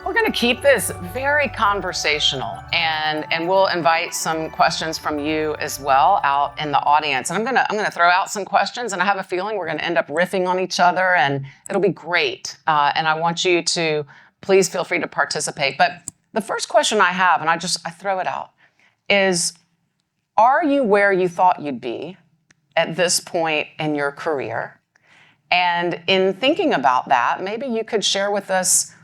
We're going to keep this very conversational, and we'll invite some questions from you as well out in the audience. And I'm going to throw out some questions, and I have a feeling we're going to end up riffing on each other, and it'll be great. And I want you to please feel free to participate. But the first question I have, and I throw it out, is: are you where you thought you'd be at this point in your career? And in thinking about that, maybe you could share with us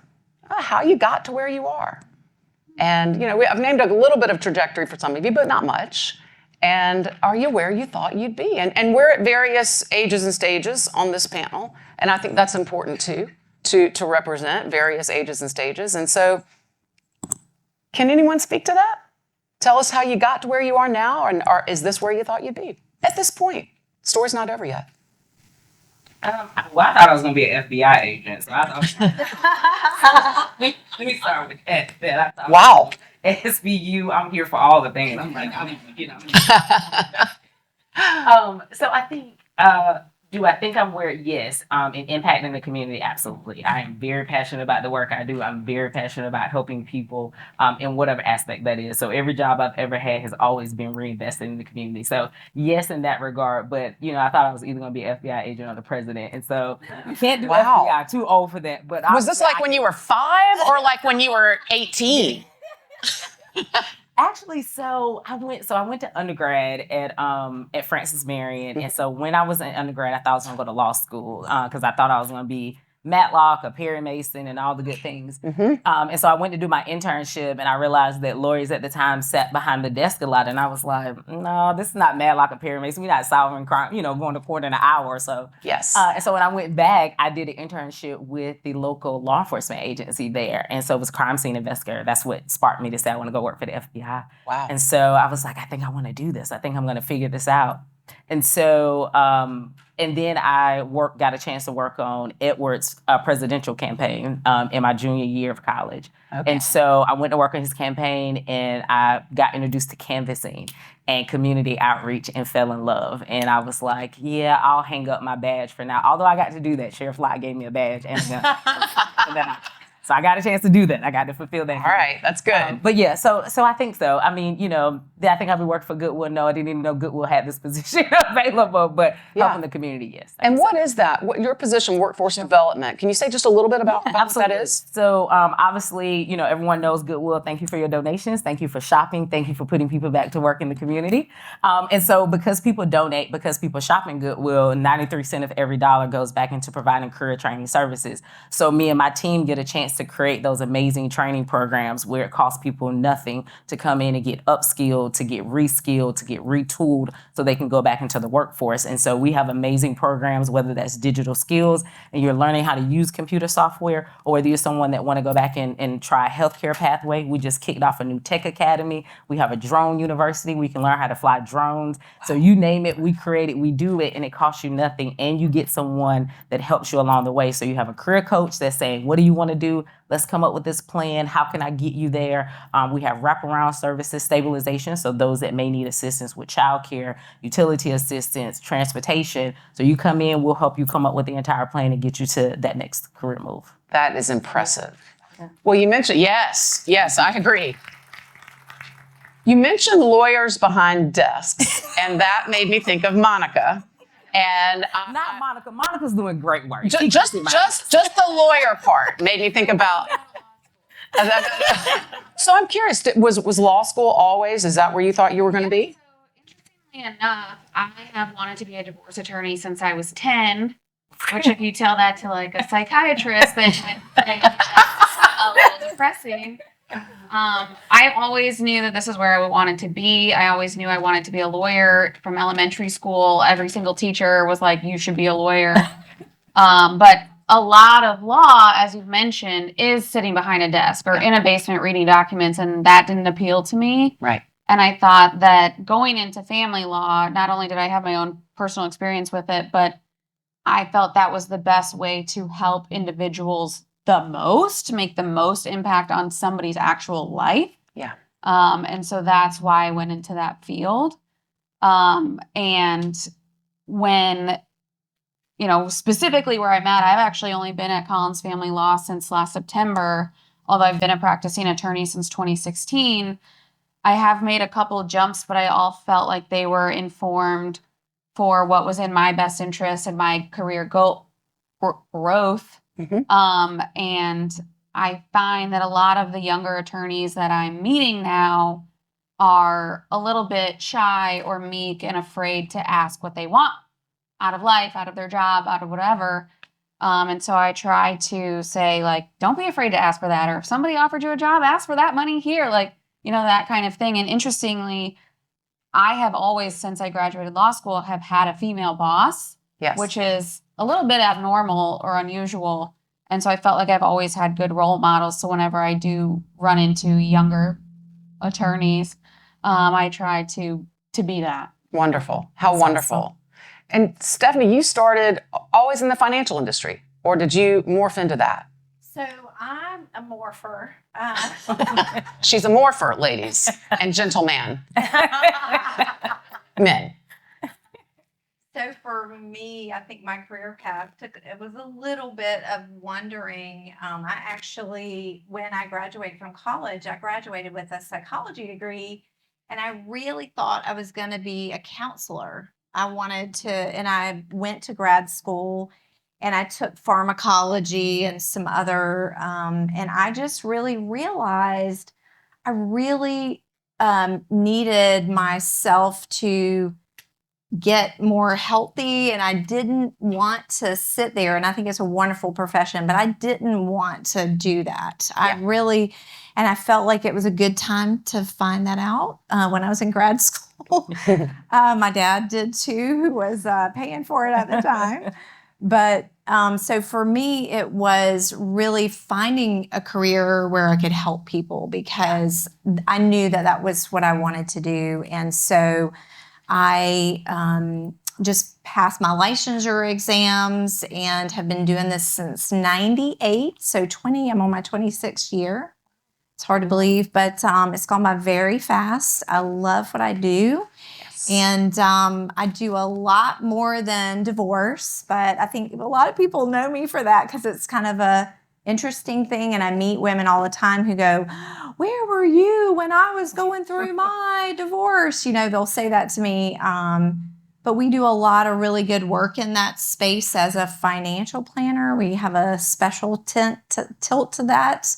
how you got to where you are. And, I've named a little bit of trajectory for some of you, but not much. And are you where you thought you'd be? And we're at various ages and stages on this panel. And I think that's important too, to represent various ages and stages. And so, can anyone speak to that? Tell us how you got to where you are now, and is this where you thought you'd be at this point? Story's not over yet. Well, I thought I was going to be an FBI agent, so I thought. Let me start with that. I thought, wow. SVU, I'm here for all the things. I'm like, So I think, do I think I'm where? Yes. In impacting the community, absolutely. I am very passionate about the work I do. I'm very passionate about helping people in whatever aspect that is. So every job I've ever had has always been reinvested in the community. So yes, in that regard. But I thought I was either going to be an FBI agent or the president, and so you can't do FBI. Too old for that. But was this like when you were 5 or like when you were 18? Actually, I went to undergrad at Francis Marion, and so when I was in undergrad, I thought I was going to go to law school because I thought I was going to be Matlock or Perry Mason and all the good things. Mm-hmm. And so I went to do my internship, and I realized that lawyers at the time sat behind the desk a lot, and I was like, no, this is not Matlock or Perry Mason. We're not solving crime, going to court in an hour or so. Yes. And so when I went back, I did an internship with the local law enforcement agency there, and so it was crime scene investigator. That's what sparked me to say I want to go work for the FBI. Wow. And so I was like, I think I want to do this. I think I'm going to figure this out. And so, and then I got a chance to work on Edwards' presidential campaign in my junior year of college. Okay. And so I went to work on his campaign, and I got introduced to canvassing and community outreach and fell in love. And I was like, yeah, I'll hang up my badge for now. Although I got to do that. Sheriff Lott gave me a badge. And so I got a chance to do that. I got to fulfill that. All right, that's good. But yeah, so I think so. I mean, I think I've been working for Goodwill. No, I didn't even know Goodwill had this position available, but helping the community, yes. And what is that? What your position, workforce development? Can you say just a little bit about what that is? So obviously, everyone knows Goodwill. Thank you for your donations. Thank you for shopping. Thank you for putting people back to work in the community. And so because people donate, because people shop in Goodwill, 93% of every dollar goes back into providing career training services. So me and my team get a chance to create those amazing training programs where it costs people nothing to come in and get upskilled, to get reskilled, to get retooled so they can go back into the workforce. And so we have amazing programs, whether that's digital skills and you're learning how to use computer software, or whether you're someone that want to go back and try a healthcare pathway. We just kicked off a new tech academy. We have a drone university. We can learn how to fly drones. So you name it, we create it, we do it, and it costs you nothing. And you get someone that helps you along the way. So you have a career coach that's saying, what do you want to do? Let's come up with this plan. How can I get you there? We have wraparound services, stabilization. So those that may need assistance with childcare, utility assistance, transportation. So you come in, we'll help you come up with the entire plan and get you to that next career move. That is impressive. Yeah. Well, you mentioned, yes, I agree. You mentioned lawyers behind desks, and that made me think of Monica. And not Monica. Monica's doing great work. Just the lawyer part made me think about. So I'm curious. Was law school always? Is that where you thought you were going to be? So interestingly enough, I have wanted to be a divorce attorney since I was 10. Which, if you tell that to like a psychiatrist, then that's a little depressing. I always knew that this is where I wanted to be. I always knew I wanted to be a lawyer from elementary school. Every single teacher was like, you should be a lawyer. But a lot of law, as you've mentioned, is sitting behind a desk or in a basement reading documents, and that didn't appeal to me. Right. And I thought that going into family law, not only did I have my own personal experience with it, but I felt that was the best way to help individuals the most, to make the most impact on somebody's actual life. Yeah. And so that's why I went into that field. And when, specifically where I'm at, I've actually only been at Collins Family Law since last September. although I've been a practicing attorney since 2016, I have made a couple of jumps, but I all felt like they were informed for what was in my best interest and my career goal growth. Mhm. And I find that a lot of the younger attorneys that I'm meeting now are a little bit shy or meek and afraid to ask what they want out of life, out of their job, out of whatever. And so I try to say, like, don't be afraid to ask for that. Or if somebody offered you a job, ask for that money here, like, that kind of thing. And interestingly, I have always, since I graduated law school, have had a female boss, Yes. which is a little bit abnormal or unusual. And so I felt like I've always had good role models. So whenever I do run into younger attorneys, I try to be that. Wonderful. How That's wonderful. awesome. And Stephanie, you started always in the financial industry, or did you morph into that? So I'm a morpher. She's a morpher, ladies and gentlemen. Men. So for me, I think my career path it was a little bit of wondering. I actually, when I graduated from college, I graduated with a psychology degree, and I really thought I was going to be a counselor. I wanted to, and I went to grad school and I took pharmacology and some other, and I just really realized I really needed myself to get more healthy, and I didn't want to sit there. And I think it's a wonderful profession, but I didn't want to do that. Yeah. And I felt like it was a good time to find that out when I was in grad school. My dad did too, who was paying for it at the time. But so for me, it was really finding a career where I could help people, because I knew that that was what I wanted to do. And so I just passed my licensure exams and have been doing this since 98. So I'm on my 26th year. It's hard to believe, but it's gone by very fast. I love what I do. Yes. And I do a lot more than divorce, but I think a lot of people know me for that because it's kind of a interesting thing. And I meet women all the time who go, "Where were you when I was going through my divorce?" They'll say that to me. But we do a lot of really good work in that space as a financial planner. We have a special tilt to that,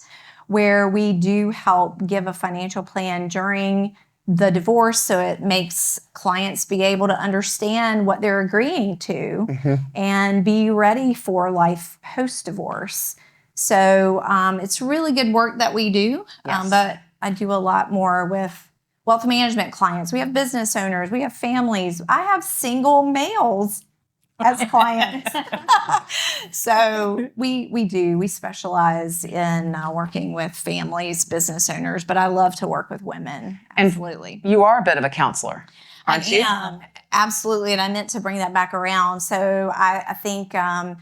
where we do help give a financial plan during the divorce, so it makes clients be able to understand what they're agreeing to and be ready for life post-divorce. So it's really good work that we do, Yes. but I do a lot more with wealth management clients. We have business owners, we have families. I have single males as clients. So we specialize in working with families, business owners, but I love to work with women. And Absolutely. You are a bit of a counselor, aren't you? I am. Absolutely. And I meant to bring that back around. So I think I'm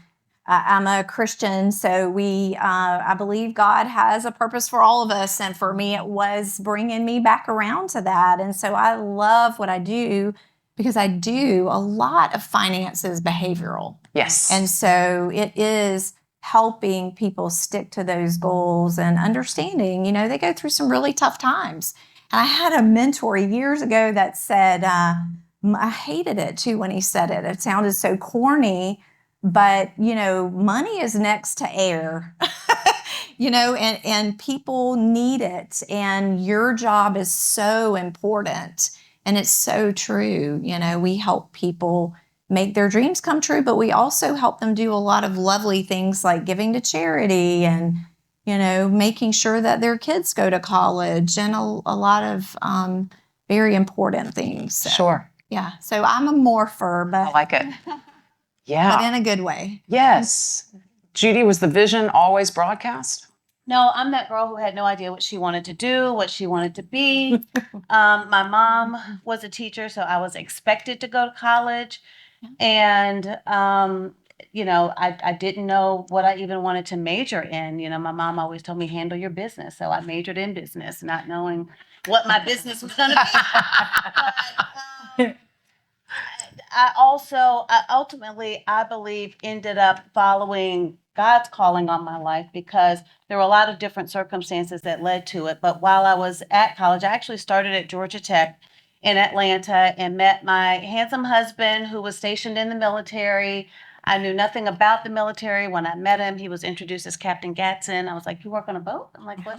a Christian. So I believe God has a purpose for all of us. And for me, it was bringing me back around to that. And so I love what I do, because I do a lot of finances behavioral. Yes. And so it is helping people stick to those goals and understanding, they go through some really tough times. And I had a mentor years ago that said, I hated it too when he said it. It sounded so corny, but, money is next to air, and people need it. And your job is so important. And it's so true. We help people make their dreams come true, but we also help them do a lot of lovely things like giving to charity and, making sure that their kids go to college, and a lot of very important things. So, Sure. Yeah. So I'm a morpher, I but like it. Yeah. in a good way. Yes. Judy, was the vision always broadcast? No, I'm that girl who had no idea what she wanted to do, what she wanted to be. My mom was a teacher, so I was expected to go to college. And, I didn't know what I even wanted to major in. My mom always told me, handle your business. So I majored in business, not knowing what my business was going to be. But, I also ultimately, I believe, ended up following God's calling on my life because there were a lot of different circumstances that led to it. But while I was at college, I actually started at Georgia Tech in Atlanta and met my handsome husband who was stationed in the military. I knew nothing about the military. When I met him, he was introduced as Captain Gatson. I was like, "You work on a boat?" I'm like, "What?"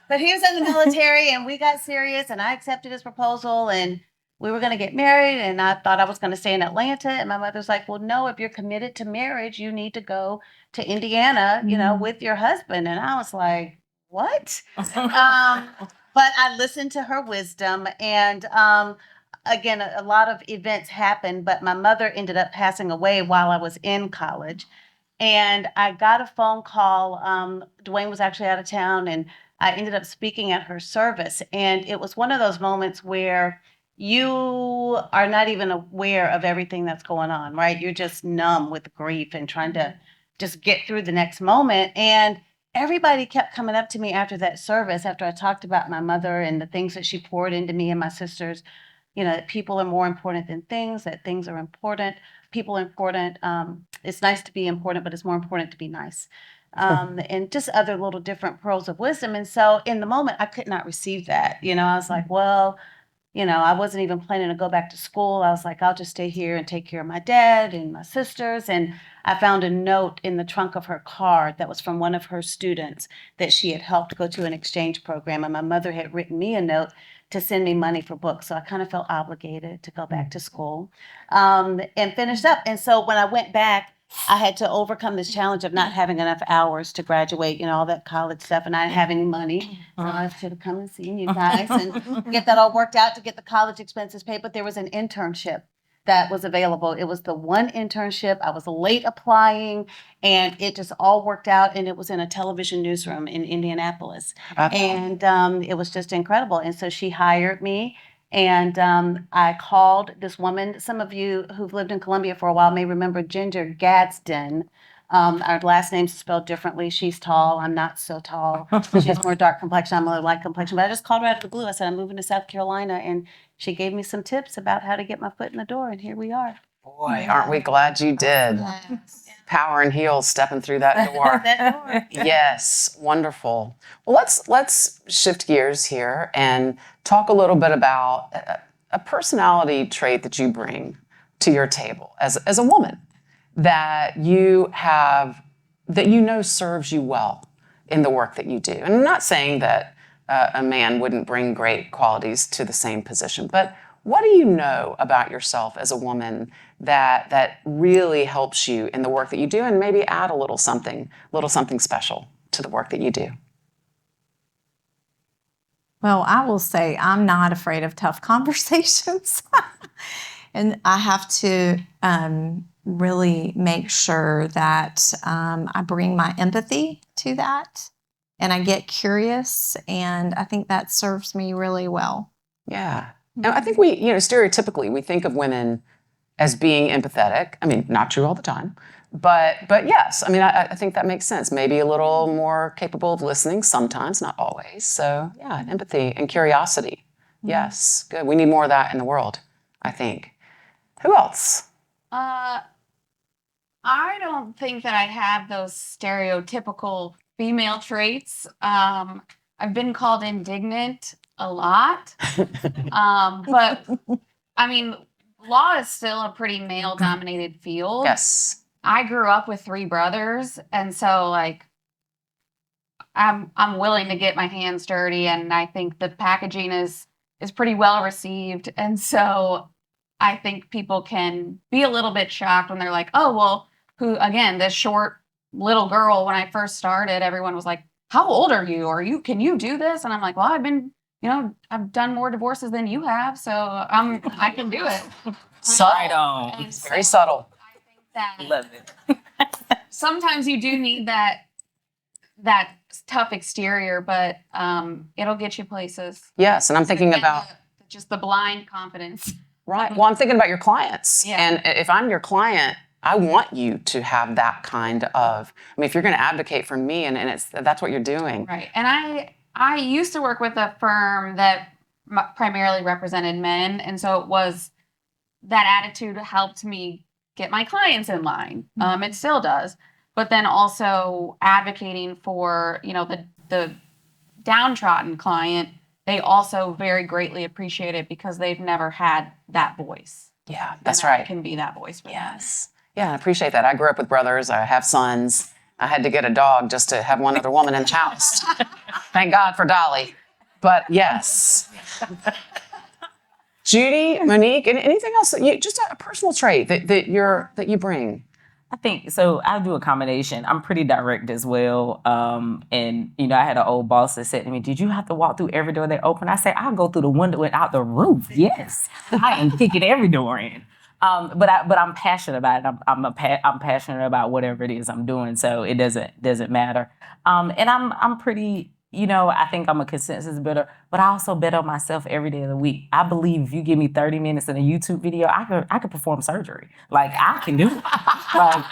But he was in the military, and we got serious, and I accepted his proposal, and we were going to get married. And I thought I was going to stay in Atlanta. And my mother's like, "Well, no, if you're committed to marriage, you need to go to Indiana, with your husband." And I was like, "What?" But I listened to her wisdom, and again, a lot of events happened, but my mother ended up passing away while I was in college. And I got a phone call. Dwayne was actually out of town, and I ended up speaking at her service. And it was one of those moments where you are not even aware of everything that's going on, right? You're just numb with grief and trying to just get through the next moment. And everybody kept coming up to me after that service, after I talked about my mother and the things that she poured into me and my sisters. That people are more important than things, that things are important, people are important. It's nice to be important, but it's more important to be nice. And just other little different pearls of wisdom. And so in the moment, I could not receive that. I was like, well, I wasn't even planning to go back to school. I was like, I'll just stay here and take care of my dad and my sisters. And I found a note in the trunk of her car that was from one of her students that she had helped go to an exchange program. And my mother had written me a note to send me money for books. So I kind of felt obligated to go back to school and finish up. And so when I went back, I had to overcome this challenge of not having enough hours to graduate, all that college stuff, and not having money. So I should have come and seen you guys and get that all worked out to get the college expenses paid. But there was an internship that was available. It was the one internship. I was late applying, and it just all worked out. And it was in a television newsroom in Indianapolis. And it was just incredible. And so she hired me. And I called this woman. Some of you who've lived in Columbia for a while may remember Ginger Gadsden. Our last name's spelled differently. She's tall. I'm not so tall. She has more dark complexion. I'm a light complexion. But I just called her out of the blue. I said, I'm moving to South Carolina. And she gave me some tips about how to get my foot in the door. And here we are. Boy, aren't we glad you did. Power and heels stepping through that door. That door. Yes, wonderful. Well, let's shift gears here and talk a little bit about a personality trait that you bring to your table as a woman that you have, that serves you well in the work that you do. And I'm not saying that a man wouldn't bring great qualities to the same position, but what do you know about yourself as a woman that really helps you in the work that you do, and maybe add a little something special to the work that you do? Well, I will say I'm not afraid of tough conversations. And I have to really make sure that I bring my empathy to that, and I get curious, and I think that serves me really well. Yeah. And I think we, stereotypically, we think of women as being empathetic. I mean, not true all the time, but yes. I mean, I think that makes sense. Maybe a little more capable of listening sometimes, not always. So yeah, empathy and curiosity. Yes, good. We need more of that in the world, I think. Who else? I don't think that I have those stereotypical female traits. I've been called indignant a lot. But I mean, law is still a pretty male dominated field. Yes. I grew up with 3 brothers, and so I'm willing to get my hands dirty, and I think the packaging is pretty well received. And so I think people can be a little bit shocked when they're like, "Oh, well, this short little girl, when I first started, everyone was like, how old are you? Can you do this?" And I'm like, "Well, I've done more divorces than you have, so I can do it." Subtle. Right on. It's very subtle. I think that Love it. sometimes you do need that tough exterior, but it'll get you places. Yes, and I'm thinking And about just the blind confidence. right. Well, I'm thinking about your clients, Yeah. and if I'm your client, I want you to have that kind of. I mean, if you're going to advocate for me, and that's what you're doing. Right. And I used to work with a firm that primarily represented men, and so it was that attitude helped me get my clients in line. It still does. But then also advocating for, the downtrodden client, they also very greatly appreciate it because they've never had that voice. Yeah, that's And I right. can be that voice for them. Yes. Yeah, I appreciate that. I grew up with brothers. I have sons. I had to get a dog just to have one other woman in the house. Thank God for Dolly. But yes. Judy, Monique, anything else that just a personal trait that you bring? I think so. I do a combination. I'm pretty direct as well. And I had an old boss that said to me, "Did you have to walk through every door they open?" I say, "I'll go through the window and out the roof." Yes, I am kicking every door in. But I'm passionate about it. I'm passionate about whatever it is I'm doing. So it doesn't matter. And I'm pretty. I think I'm a consensus builder, but I also bet on myself every day of the week. I believe if you give me 30 minutes in a YouTube video, I could perform surgery. Like I can do it. Like,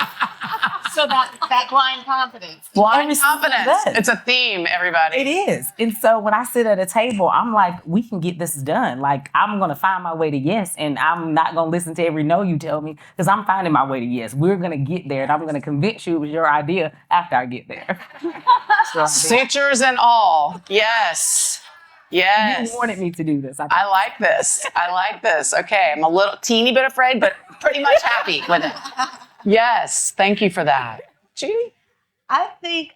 So that blind confidence. Blind Every confidence. single day. It's a theme, everybody. It is. And so when I sit at a table, I'm like, we can get this done. Like, I'm going to find my way to yes. And I'm not going to listen to every no you tell me because I'm finding my way to yes. We're going to get there. And I'm going to convince you it was your idea after I get there. Sutures and all. Yes. Yes. You wanted me to do this. I like this. I like this. Okay, I'm a little teeny bit afraid, but pretty much happy with it. Yes, thank you for that. Judy? I think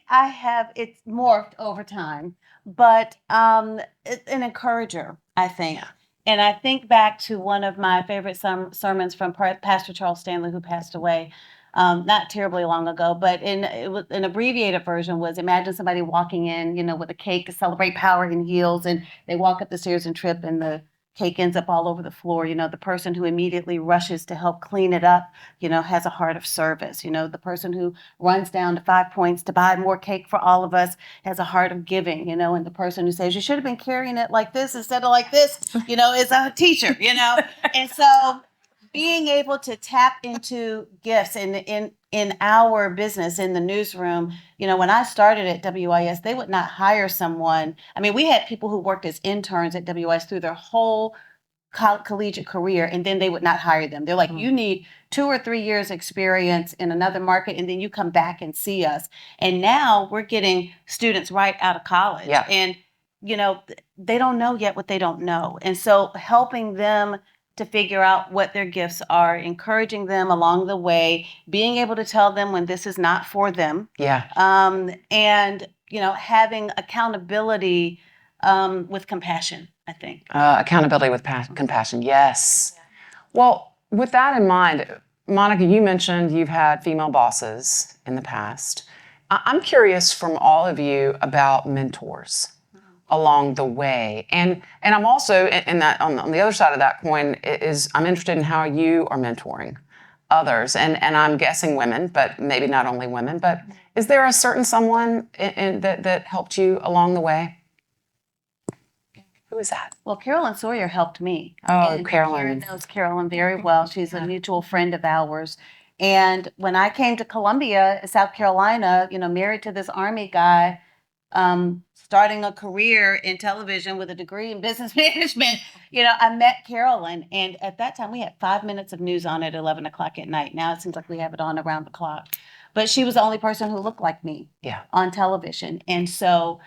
it's morphed over time, but it's an encourager, I think. Yeah. And I think back to one of my favorite sermons from Pastor Charles Stanley, who passed away not terribly long ago, but it was an abbreviated version was imagine somebody walking in, with a cake to celebrate power in heels, and they walk up the stairs and trip, and the cake ends up all over the floor. The person who immediately rushes to help clean it up, has a heart of service. The person who runs down to 5 Points to buy more cake for all of us has a heart of giving, and the person who says you should have been carrying it like this instead of like this, is a teacher, And so being able to tap into gifts in our business in the newsroom, when I started at WIS, they would not hire someone. I mean, we had people who worked as interns at WIS through their whole collegiate career, and then they would not hire them. They're like, you need 2 or 3 years experience in another market, and then you come back and see us. And now we're getting students right out of college. Yeah. And, they don't know yet what they don't know. And so helping them to figure out what their gifts are, encouraging them along the way, being able to tell them when this is not for them. Yeah. And, having accountability with compassion, I think. Accountability with compassion. Yes. Well, with that in mind, Monica, you mentioned you've had female bosses in the past. I'm curious from all of you about mentors along the way, and I'm also in that on the other side of that coin is I'm interested in how you are mentoring others, and I'm guessing women, but maybe not only women. But is there a certain someone that helped you along the way? Who is that? Well, Carolyn Sawyer helped me. Oh, And Carolyn. Karen knows Carolyn very well. She's a mutual friend of ours. And when I came to Columbia, South Carolina, married to this Army guy, starting a career in television with a degree in business management, I met Carolyn. And at that time, we had 5 minutes of news on at 11 o'clock at night. Now it seems like we have it on around the clock. But she was the only person who looked like me on television. And so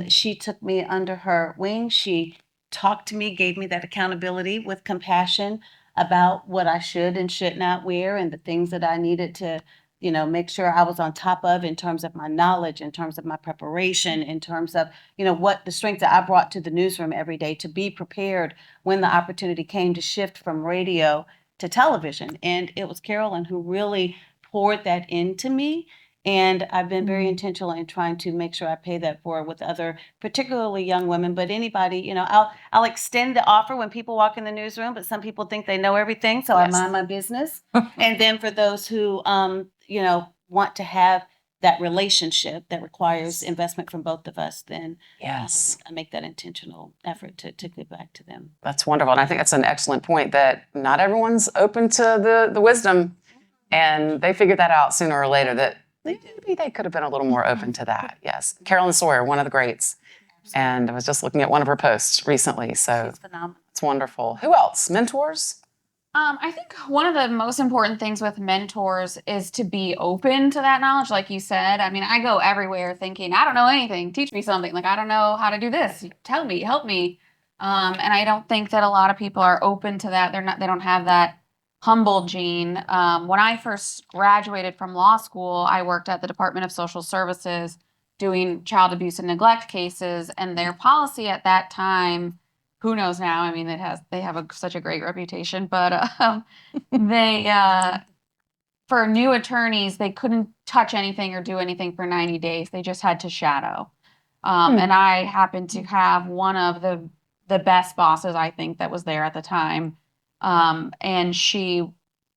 she took me under her wing. She talked to me, gave me that accountability with compassion about what I should and should not wear and the things that I needed to make sure I was on top of in terms of my knowledge, in terms of my preparation, in terms of, what the strength that I brought to the newsroom every day to be prepared when the opportunity came to shift from radio to television. And it was Carolyn who really poured that into me. And I've been very intentional in trying to make sure I pay that forward with other, particularly young women, but anybody, I'll extend the offer when people walk in the newsroom, but some people think they know everything. So I mind my business. And then for those who, want to have that relationship that requires investment from both of us, then Yes. I make that intentional effort to give back to them. That's wonderful. And I think that's an excellent point that not everyone's open to the wisdom, and they figured that out sooner or later that maybe they could have been a little more open to that. Yes. Carolyn Sawyer, one of the greats. And I was just looking at one of her posts recently. So It's phenomenal. it's wonderful. Who else? Mentors? I think one of the most important things with mentors is to be open to that knowledge, like you said. I mean, I go everywhere thinking, I don't know anything. Teach me something. Like, I don't know how to do this. Tell me, help me. And I don't think that a lot of people are open to that. They don't have that humble gene. When I first graduated from law school, I worked at the Department of Social Services doing child abuse and neglect cases, and their policy at that time, who knows now? I mean, they have such a great reputation, but they for new attorneys they couldn't touch anything or do anything for 90 days. They just had to shadow. And I happened to have one of the best bosses I think that was there at the time, and she.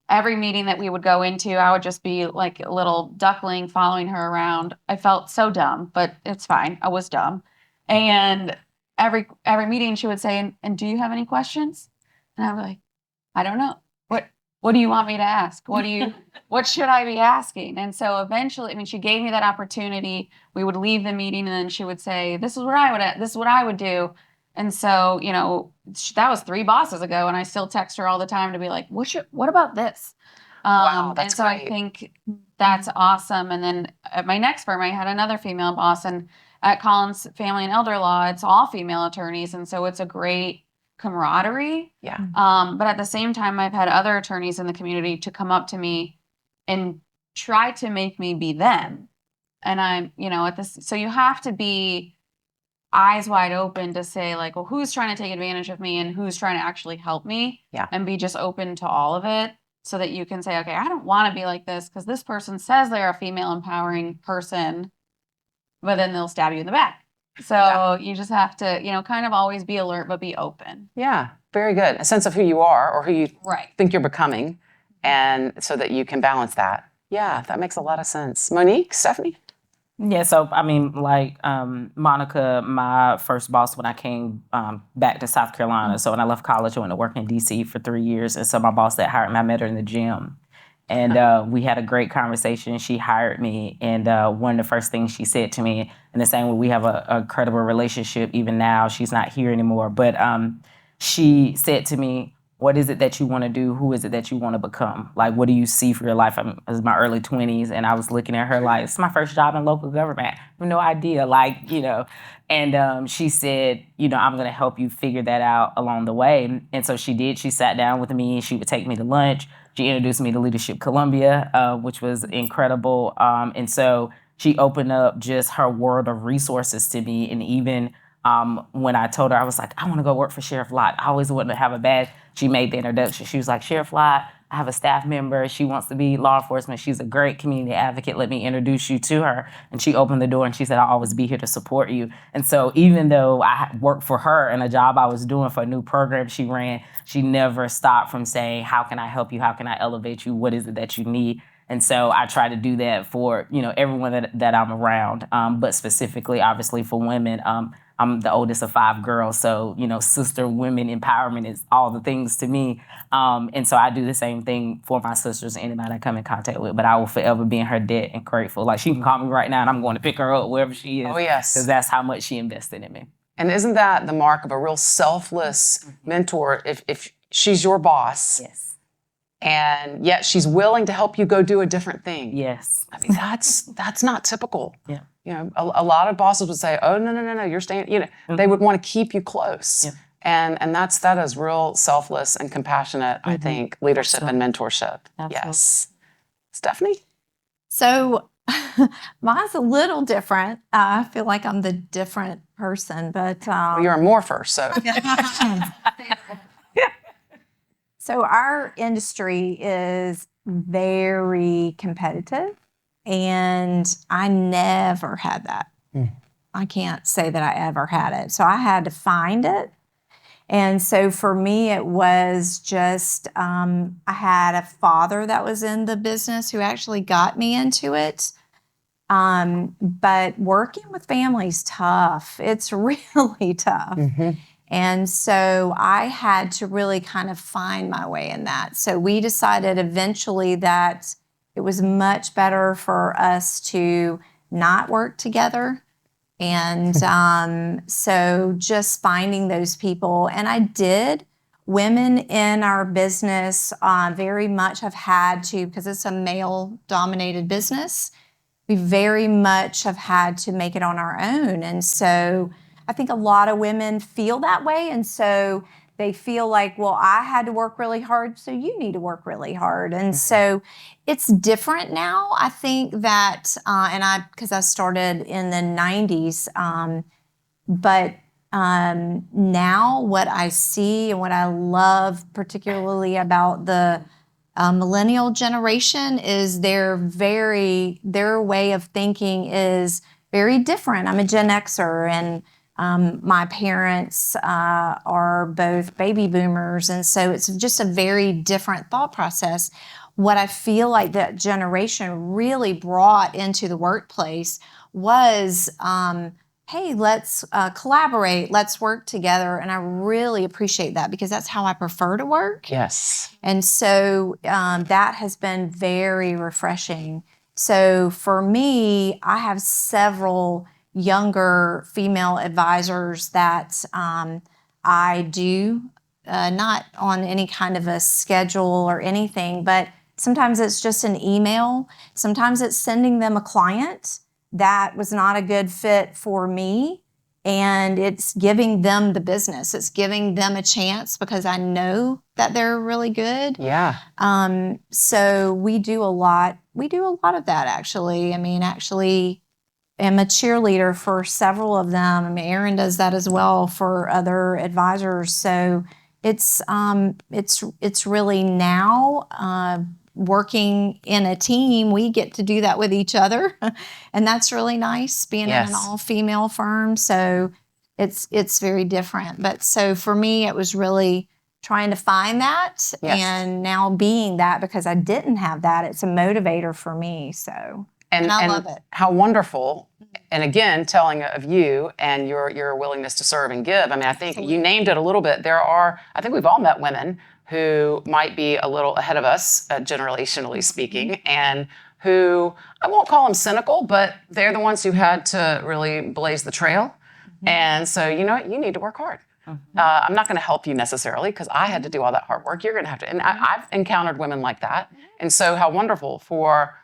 Every meeting that we would go into, I would just be like a little duckling following her around. I felt so dumb, but it's fine. I was dumb, and every meeting she would say, and do you have any questions? And I'm like, I don't know. What do you want me to ask? What should I be asking? And so eventually, I mean, she gave me that opportunity. We would leave the meeting and then she would say, this is what I would do. And so, that was 3 bosses ago, and I still text her all the time to be like, what about this? Wow, that's and so great. I think that's awesome. And then at my next firm, I had another female boss, and at Collins Family and Elder Law, it's all female attorneys, and so it's a great camaraderie. Yeah. But at the same time, I've had other attorneys in the community to come up to me and try to make me be them. And I'm, at this, so you have to be eyes wide open to say like, well, who's trying to take advantage of me and who's trying to actually help me. Yeah. And be just open to all of it so that you can say, okay, I don't want to be like this because this person says they're a female empowering person, but then they'll stab you in the back. So you just have to, kind of always be alert, but be open. Yeah, very good. A sense of who you are or who you Right. think you're becoming, and so that you can balance that. Yeah, that makes a lot of sense. Monique, Stephanie? Yeah, so I mean, like Monica, my first boss when I came back to South Carolina. So when I left college, I went to work in D.C. for 3 years. And so my boss that hired me, I met her in the gym. And we had a great conversation. She hired me. And one of the first things she said to me, in the same way we have a credible relationship even now, she's not here anymore. But she said to me, what is it that you want to do? Who is it that you want to become? Like, what do you see for your life? It was my early 20s, and I was looking at her like, it's my first job in local government. I have no idea, And she said, I'm going to help you figure that out along the way. And so she did. She sat down with me. She would take me to lunch. She introduced me to Leadership Columbia, which was incredible. And so she opened up just her world of resources to me. And even when I told her, I was like, I want to go work for Sheriff Lott. I always wanted to have a badge. She made the introduction. She was like, Sheriff Lott, I have a staff member. She wants to be law enforcement. She's a great community advocate. Let me introduce you to her. And she opened the door and she said, I'll always be here to support you. And so even though I worked for her in a job I was doing for a new program she ran, she never stopped from saying, how can I help you? How can I elevate you? What is it that you need? And so I try to do that for, everyone that I'm around, but specifically, obviously, for women. I'm the oldest of 5 girls, so, sister women empowerment is all the things to me. And so I do the same thing for my sisters and anybody I come in contact with, but I will forever be in her debt and grateful. Like, she can call me right now and I'm going to pick her up wherever she is. Oh, yes. Because that's how much she invested in me. And isn't that the mark of a real selfless mentor? If she's your boss, Yes. and yet she's willing to help you go do a different thing. Yes. I mean, that's not typical. Yeah. A lot of bosses would say, "Oh, no, you're staying." They would want to keep you close, Yeah. and that is real selfless and compassionate. I think leadership and mentorship. Absolutely. Yes, Stephanie. So mine's a little different. I feel like I'm the different person, but Well, you're a morpher, so so our industry is very competitive, and I never had that. I can't say that I ever had it. So I had to find it. And so for me, it was just, I had a father that was in the business who actually got me into it. But working with families tough. It's really tough. And so I had to really kind of find my way in that. So we decided eventually that it was much better for us to not work together. And so just finding those people, and I did women in our business very much have had to, because it's a male-dominated business, we very much have had to make it on our own. And so I think a lot of women feel that way. And so they feel like, well, I had to work really hard, so you need to work really hard. And so it's different now. I think that, because I started in the 90s, but now what I see and what I love particularly about the millennial generation is their way of thinking is very different. I'm a Gen Xer, and my parents are both baby boomers, and so it's just a very different thought process. What I feel like that generation really brought into the workplace was, hey, let's collaborate, let's work together. And I really appreciate that because that's how I prefer to work. Yes. And so that has been very refreshing. So for me, I have several younger female advisors that I do, not on any kind of a schedule or anything, but sometimes it's just an email. Sometimes it's sending them a client that was not a good fit for me, and it's giving them the business. It's giving them a chance because I know that they're really good. Yeah. So we do a lot. We do a lot of that, actually. I mean, actually, I'm a cheerleader for several of them. I mean, Erin does that as well for other advisors. So it's really now working in a team. We get to do that with each other, and that's really nice. Being in an all-female firm, so it's very different. But so for me, it was really trying to find that, and now being that because I didn't have that. It's a motivator for me. So. And I love it. How wonderful. And again, telling of you and your willingness to serve and give. I mean, I think you named it a little bit. I think we've all met women who might be a little ahead of us, generationally speaking, and who, I won't call them cynical, but they're the ones who had to really blaze the trail. And so, you know what? You need to work hard. I'm not going to help you necessarily because I had to do all that hard work. You're going to have to. And I've encountered women like that. And so how wonderful for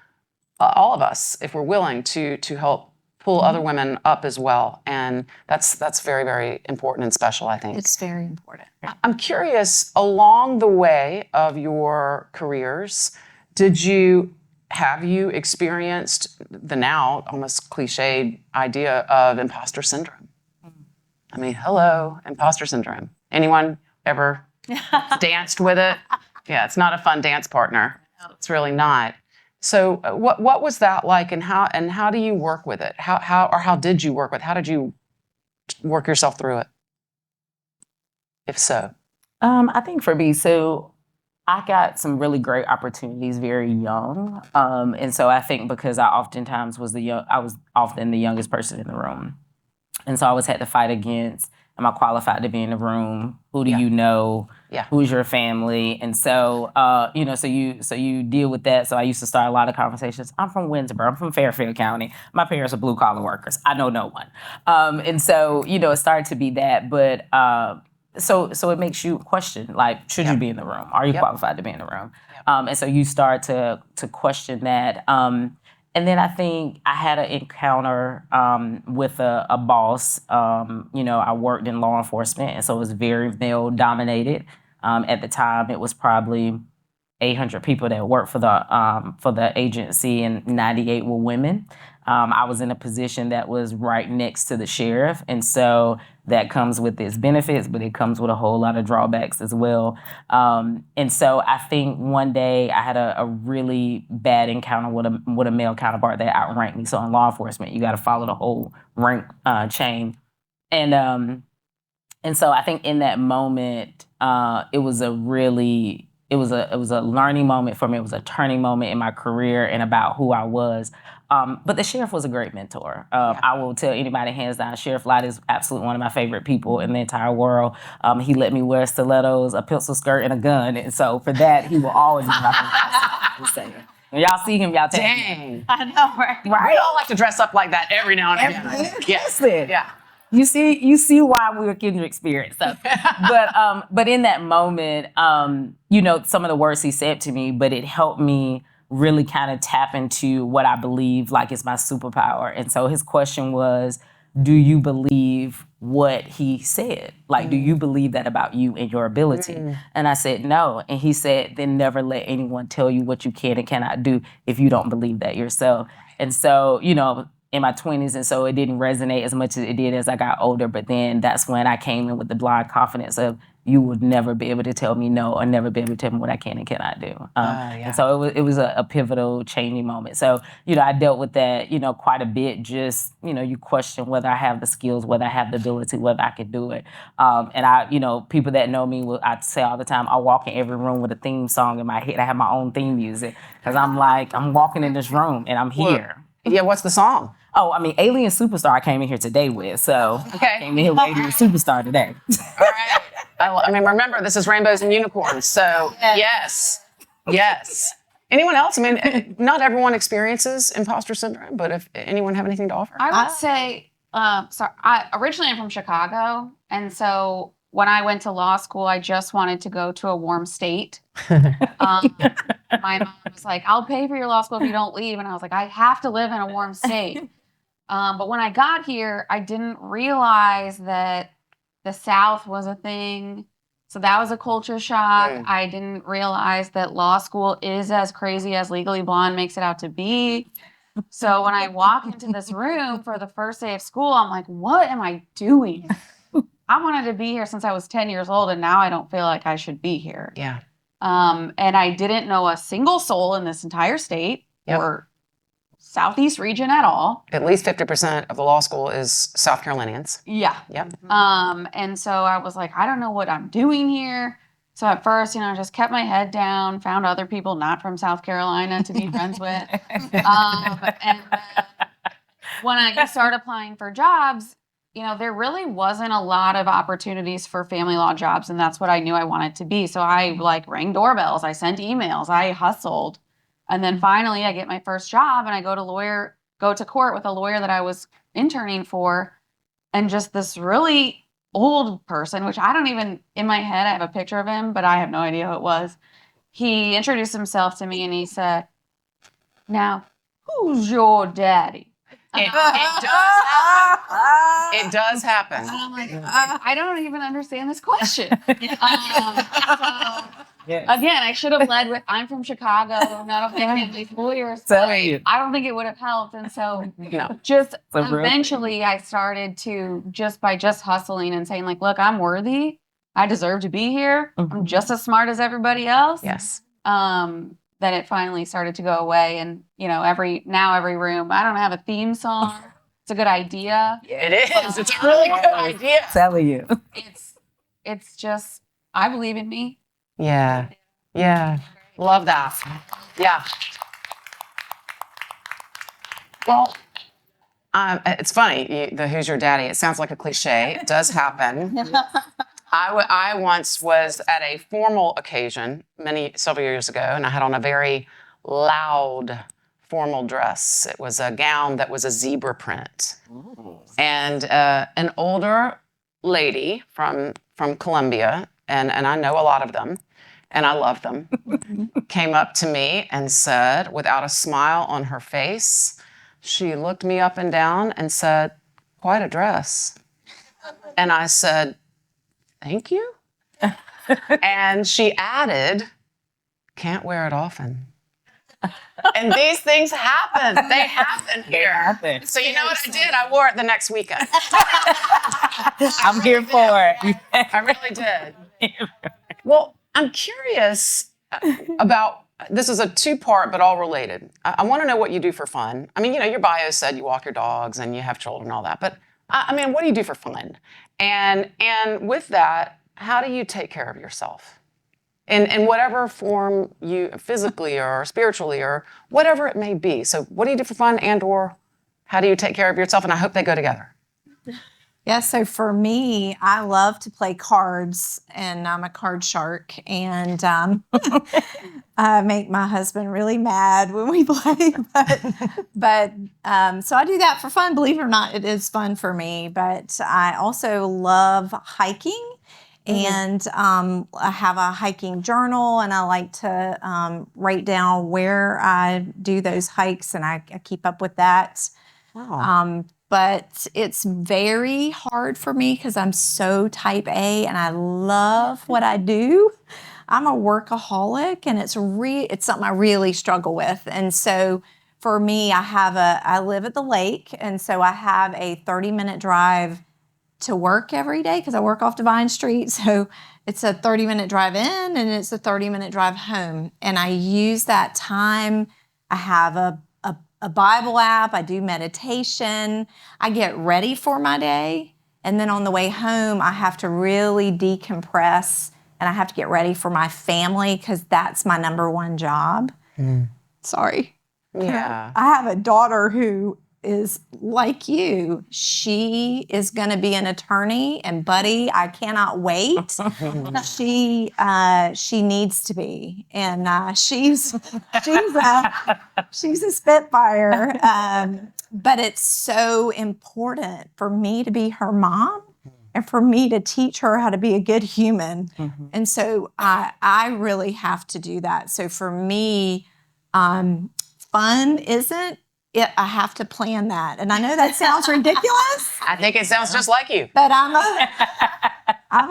all of us, if we're willing to help pull other women up as well. And that's very, very important and special, I think. It's very important. I'm curious, along the way of your careers, have you experienced the now almost cliched idea of imposter syndrome? I mean, hello, imposter syndrome. Anyone ever danced with it? Yeah, it's not a fun dance partner. It's really not. So what was that like, and how do you work with it? How did you work with it? How did you work yourself through it? If so. I think for me, so I got some really great opportunities very young. And so I think because I oftentimes I was often the youngest person in the room. And so I always had to fight against, am I qualified to be in the room? Who do you know? Yeah. Who's your family? And so, so you deal with that. So I used to start a lot of conversations. I'm from Winnsboro. I'm from Fairfield County. My parents are blue collar workers. I know no one. And so, it started to be that. But so it makes you question, like, should you be in the room? Are you qualified to be in the room? And so you start to question that. And then I think I had an encounter with a boss. I worked in law enforcement, and so it was very male dominated. At the time, it was probably 800 people that worked for the agency, and 98 were women. I was in a position that was right next to the sheriff, and so that comes with its benefits, but it comes with a whole lot of drawbacks as well. And so I think one day I had a really bad encounter with a male counterpart that outranked me. So in law enforcement, you got to follow the whole rank chain, and so I think in that moment, it was a learning moment for me. It was a turning moment in my career and about who I was. But the sheriff was a great mentor. I will tell anybody, hands down, Sheriff Lott is absolutely one of my favorite people in the entire world. He let me wear stilettos, a pencil skirt, and a gun. And so for that, he will always be my favorite. When y'all see him, y'all tell me. Dang. I know, right? We all like to dress up like that every now and again. Yes. Yeah. You see why we're kindred spirits. So, but in that moment, some of the words he said to me, but it helped me really kind of tap into what I believe like is my superpower. And so his question was, do you believe what he said? Like, do you believe that about you and your ability? And I said, no. And he said, then never let anyone tell you what you can and cannot do if you don't believe that yourself. And so, in my 20s, and so it didn't resonate as much as it did as I got older. But then that's when I came in with the blind confidence of, you would never be able to tell me no, or never be able to tell me what I can and cannot do. And so it was a pivotal, changing moment. So, I dealt with that, quite a bit. Just, you question whether I have the skills, whether I have the ability, whether I can do it. And I, people that know me, I say all the time, I walk in every room with a theme song in my head. I have my own theme music because I'm like, I'm walking in this room and I'm here. Yeah, what's the song? Oh, I mean, Alien Superstar I came in here today with. So Okay. I came in here with Alien Superstar today. All right. I mean, remember, this is Rainbows and Unicorns. So, yes. Anyone else? I mean, not everyone experiences imposter syndrome, but if anyone have anything to offer? I would say, I originally I'm from Chicago, and so when I went to law school, I just wanted to go to a warm state. My mom was like, "I'll pay for your law school if you don't leave," and I was like, "I have to live in a warm state." But when I got here, I didn't realize that the South was a thing. So that was a culture shock. I didn't realize that law school is as crazy as Legally Blonde makes it out to be. So when I walk into this room for the first day of school, I'm like, what am I doing? I wanted to be here since I was 10 years old, and now I don't feel like I should be here. Yeah. And I didn't know a single soul in this entire state or Southeast region at all. At least 50% of the law school is South Carolinians. Yeah. Yep. And so I was like, I don't know what I'm doing here. So at first, I just kept my head down, found other people not from South Carolina to be friends with. And when I started applying for jobs, there really wasn't a lot of opportunities for family law jobs. And that's what I knew I wanted to be. So I rang doorbells, I sent emails, I hustled. And then finally I get my first job and I go to court with a lawyer that I was interning for. And just this really old person, which I don't even, in my head, I have a picture of him, but I have no idea who it was. He introduced himself to me and he said, "Now, who's your daddy?" It does happen. It does happen. And I'm like, I don't even understand this question. Again, I should have led with, I'm from Chicago, not a family lawyers. I don't think it would have helped. And so just eventually I started to, by hustling and saying like, look, I'm worthy. I deserve to be here. I'm just as smart as everybody else. Yes. Then it finally started to go away. And, every room, I don't have a theme song. It's a good idea. It is. It's a really good idea. Telling you. It's just, I believe in me. Yeah. Love that. Yeah. Well, it's funny, the "Who's Your Daddy?" It sounds like a cliche. It does happen. I once was at a formal occasion several years ago, and I had on a very loud formal dress. It was a gown that was a zebra print. And an older lady from Columbia, and I know a lot of them, and I love them, came up to me and said, without a smile on her face, she looked me up and down and said, "Quite a dress." And I said, "Thank you." And she added, "Can't wear it often." And these things happen. They happen here. So you know what I did? I wore it the next weekend. I'm here for it. I really did. Well, I'm curious about, this is a two-part, but all related. I want to know what you do for fun. I mean, your bio said you walk your dogs and you have children and all that, but I mean, what do you do for fun? And with that, how do you take care of yourself? In whatever form you, physically or spiritually or whatever it may be. So what do you do for fun, and or how do you take care of yourself? And I hope they go together. Yeah, so for me, I love to play cards, and I'm a card shark, and I make my husband really mad when we play. But so I do that for fun. Believe it or not, it is fun for me. But I also love hiking, and I have a hiking journal, and I like to write down where I do those hikes, and I keep up with that. Wow. But it's very hard for me because I'm so type A and I love what I do. I'm a workaholic and it's something I really struggle with. And so for me, I live at the lake, and so I have a 30-minute drive to work every day because I work off Divine Street. So it's a 30-minute drive in and it's a 30-minute drive home. And I use that time. I have a Bible app. I do meditation. I get ready for my day. And then on the way home, I have to really decompress and I have to get ready for my family because that's my number one job. Sorry. Yeah. I have a daughter who is like you. She is going to be an attorney, and buddy, I cannot wait. She needs to be, and she's a spitfire. But it's so important for me to be her mom and for me to teach her how to be a good human. And so I really have to do that. So for me, fun isn't it. I have to plan that. And I know that sounds ridiculous, I think it sounds just like you. but I'm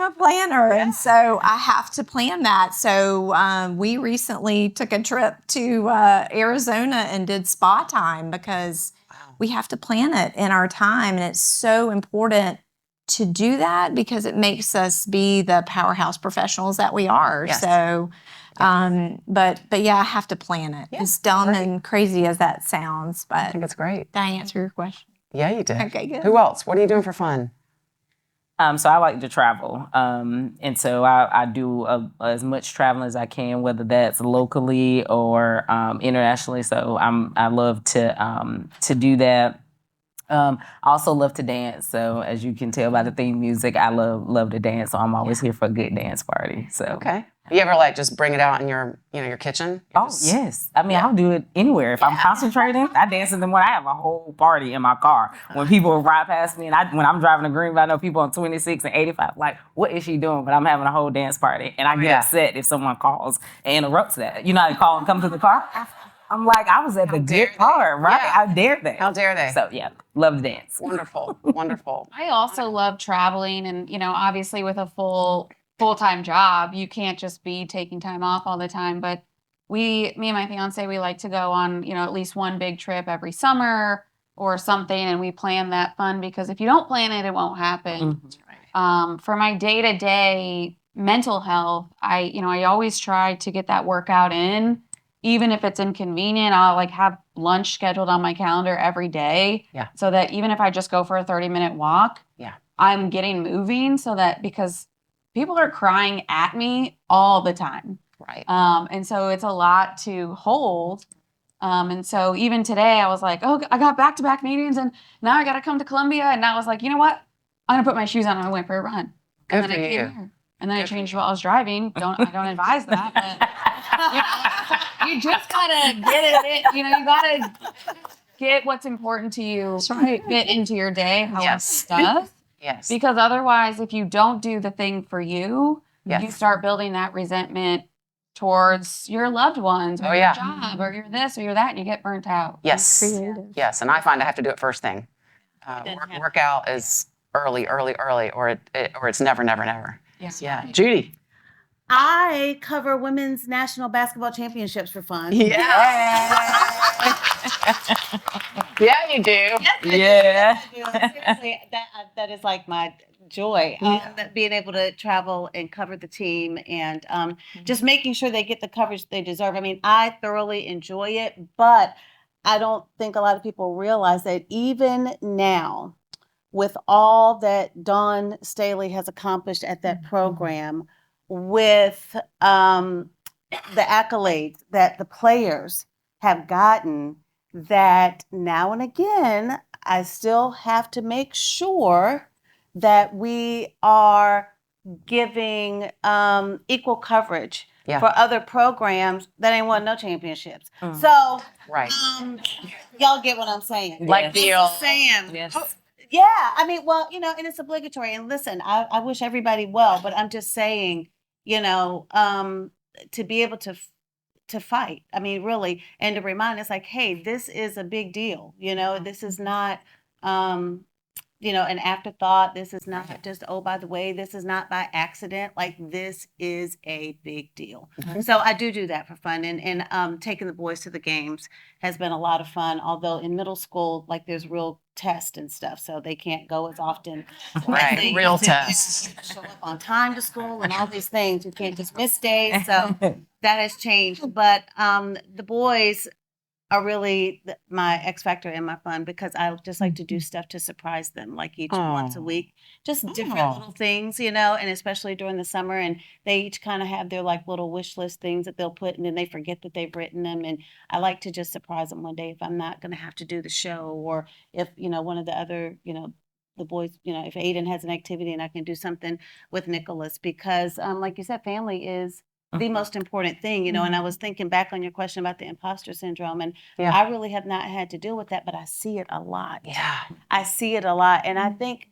a planner. And so I have to plan that. So we recently took a trip to Arizona and did spa time because we have to plan it in our time. And it's so important to do that because it makes us be the powerhouse professionals that we are. Yes. So, but yeah, I have to plan it. As dumb and crazy as that sounds, I but think it's great. did I answer your question? Yeah, you did. Okay, good. Who else? What are you doing for fun? So I like to travel, and so I do as much traveling as I can, whether that's locally or internationally. So I love to do that. I also love to dance. So as you can tell by the theme music, I love to dance. So I'm always here for a good dance party. So Okay. You ever like just bring it out in your kitchen? Oh yes, I mean I'll do it anywhere. If I'm concentrating, I dance in the morning. I have a whole party in my car when people ride past me, and when I'm driving to Greenville, I know people on 26 and 85 like, what is she doing? But I'm having a whole dance party, and I get upset if someone calls and interrupts that. You know, they call and come to the car. I'm like, I was at the dare good part, right? Yeah. How dare they? How dare they? So yeah, love to dance. Wonderful. Wonderful. I also love traveling, and obviously with a full-time job, you can't just be taking time off all the time. But me and my fiance, we like to go on at least one big trip every summer or something, and we plan that fun because if you don't plan it, it won't happen. For my day-to-day mental health, I always try to get that workout in. Even if it's inconvenient, I'll have lunch scheduled on my calendar every day. Yeah. So that even if I just go for a 30-minute walk, Yeah. I'm getting moving because people are crying at me all the time. Right. And so it's a lot to hold. And so even today I was like, oh, I got back-to-back meetings and now I got to come to Columbia. And I was like, you know what? I'm going to put my shoes on and I went for a run. Good And then for I came you. here. And then I changed while I was driving. I don't advise that, but you just gotta get it. You gotta get what's important to you. Fit into your day. Yes. Stuff. Yes. Because otherwise, if you don't do the thing for you, you Yes. start building that resentment towards your loved ones or Oh, your yeah. job or you're this or you're that, and you get burnt out. Yes. Creative. Yes. And I find I have to do it first thing. Doesn't happen. Workout is early, or it's never. Yeah. Yeah. Judy. I cover women's national basketball championships for fun. Yeah, you do. Yeah. Seriously, that is like my joy. That being able to travel and cover the team and just making sure they get the coverage they deserve. I mean, I thoroughly enjoy it, but I don't think a lot of people realize that even now, with all that Dawn Staley has accomplished at that program, with the accolades that the players have gotten, that now and again, I still have to make sure that we are giving equal coverage Yeah. for other programs that ain't won no championships. Mm. So Right. y'all get what I'm saying. Like the old- saying. Yes. Yeah, I mean, well, and it's obligatory. And listen, I wish everybody well, but I'm just saying, to be able to fight. I mean, really, and to remind us, like, hey, this is a big deal. This is not, an afterthought. This is not just, oh, by the way, this is not by accident. Like, this is a big deal. So I do that for fun. And taking the boys to the games has been a lot of fun. Although in middle school, like, there's real tests and stuff, so they can't go as often. as Right, they real used to. tests. Show up on time to school and all these things. You can't just miss days. So that has changed. But the boys are really my X factor and my fun, because I just like to do stuff to surprise them, like each once a week, just different little things, and especially during the summer. And they each kind of have their like little wish list things that they'll put, and then they forget that they've written them. And I like to just surprise them one day if I'm not going to have to do the show, or if, one of the other, the boys, if Aiden has an activity and I can do something with Nicholas, because like you said, family is the most important thing, and I was thinking back on your question about the imposter syndrome, and Yeah. I really have not had to deal with that, but I see it a lot. Yeah. I see it a lot. And I think,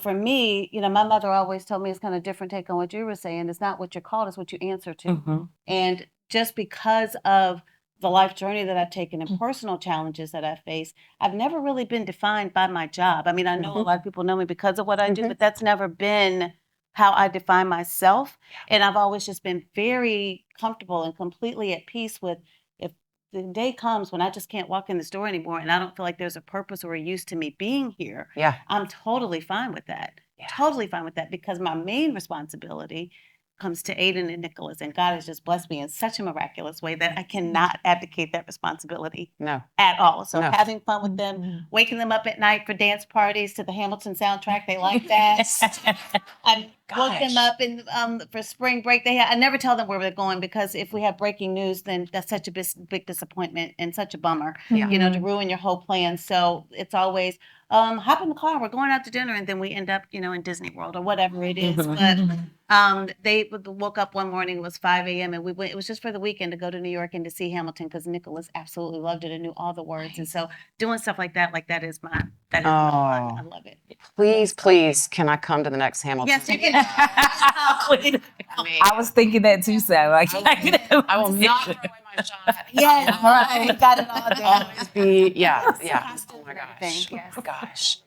for me, my mother always told me it's kind of different take on what you were saying. It's not what you're called, it's what you answer to. Mm-hmm. And just because of the life journey that I've taken and personal challenges that I've faced, I've never really been defined by my job. I mean, I know a lot of people know me because of what I do, but that's never been how I define myself. And I've always just been very comfortable and completely at peace with, if the day comes when I just can't walk in the store anymore and I don't feel like there's a purpose or a use to me being here, Yeah. I'm totally fine with that. Yeah. Totally fine with that, because my main responsibility comes to Aiden and Nicholas, and God has just blessed me in such a miraculous way that I cannot abdicate that responsibility No. at all. So No. having fun with them, waking them up at night for dance parties to the Hamilton soundtrack, they like that. I woke them up in for spring break. I never tell them where they're going, because if we have breaking news, then that's such a big disappointment and such a bummer, Yeah. to ruin your whole plan. So it's always hop in the car, we're going out to dinner, and then we end up, in Disney World or whatever it is. But they woke up one morning, it was 5 a.m. and we went, it was just for the weekend, to go to New York and to see Hamilton, because Nicholas absolutely loved it and knew all the words. And so doing stuff like that is my fun. I love it. Please, can I come to the next Hamilton? Yes, you can. I was thinking that too, Sam. Like, I will not throw away my shot. Yes, right. Got it all down. Always be, yeah. Oh my gosh. Yes. Gosh.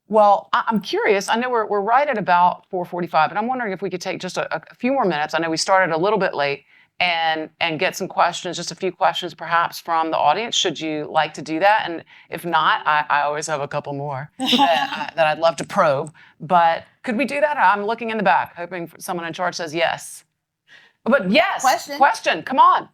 Well, I'm curious. I know we're right at about 4:45, and I'm wondering if we could take just a few more minutes. I know we started a little bit late, and get some questions, just a few questions perhaps from the audience. Should you like to do that? And if not, I always have a couple more that I'd love to probe. But could we do that? I'm looking in the back, hoping someone in charge says yes. But yes, question. Come on.